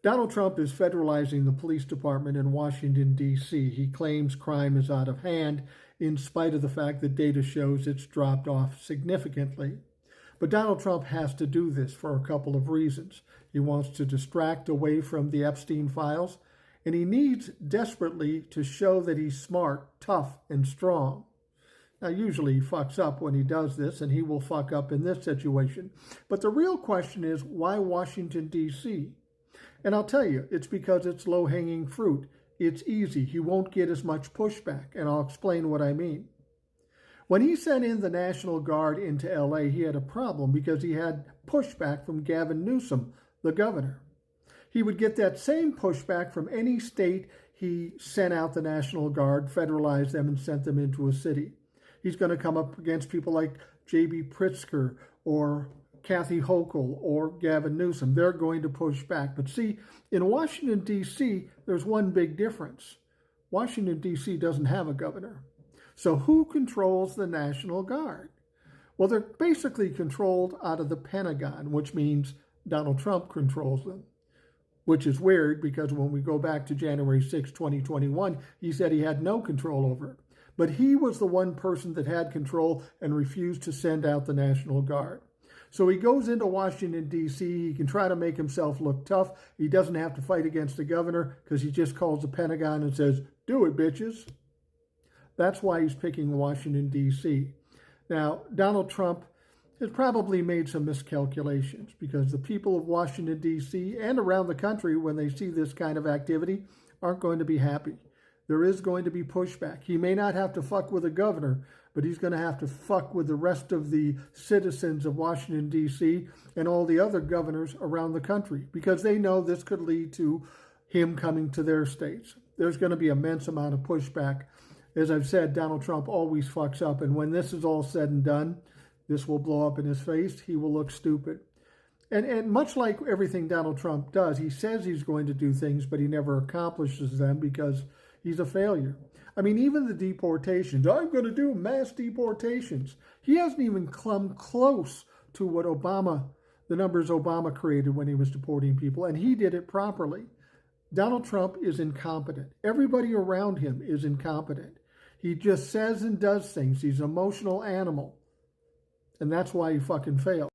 Donald Trump is federalizing the police department in Washington, D.C. He claims crime is out of hand in spite of the fact that data shows it's dropped off significantly. But Donald Trump has to do this for a couple of reasons. He wants to distract away from the Epstein files, and he needs desperately to show that he's smart, tough, and strong. Now, usually he fucks up when he does this, and he will fuck up in this situation. But the real question is, why Washington, D.C.? And I'll tell you, it's because it's low-hanging fruit. It's easy. He won't get as much pushback, and I'll explain what I mean. When he sent in the National Guard into L.A., he had a problem because he had pushback from Gavin Newsom, the governor. He would get that same pushback from any state he sent out the National Guard, federalized them, and sent them into a city. He's going to come up against people like J.B. Pritzker or Kathy Hochul or Gavin Newsom. They're going to push back. But see, in Washington, D.C., there's one big difference. Washington, D.C. doesn't have a governor. So who controls the National Guard? Well, they're basically controlled out of the Pentagon, which means Donald Trump controls them, which is weird because when we go back to January 6, 2021, he said he had no control over it. But he was the one person that had control and refused to send out the National Guard. So he goes into Washington, D.C. He can try to make himself look tough. He doesn't have to fight against the governor because he just calls the Pentagon and says, "Do it, bitches." That's why he's picking Washington, D.C. Now, Donald Trump has probably made some miscalculations because the people of Washington, D.C. and around the country, when they see this kind of activity, aren't going to be happy. There is going to be pushback. He may not have to fuck with the governor, but he's going to have to fuck with the rest of the citizens of Washington, D.C. and all the other governors around the country because they know this could lead to him coming to their states. There's going to be an immense amount of pushback. As I've said, Donald Trump always fucks up, and when this is all said and done, this will blow up in his face. He will look stupid. And much like everything Donald Trump does, he says he's going to do things, but he never accomplishes them because he's a failure. I mean, even the deportations, I'm going to do mass deportations. He hasn't even come close to what the numbers Obama created when he was deporting people, and he did it properly. Donald Trump is incompetent. Everybody around him is incompetent. He just says and does things. He's an emotional animal. And that's why he fucking failed.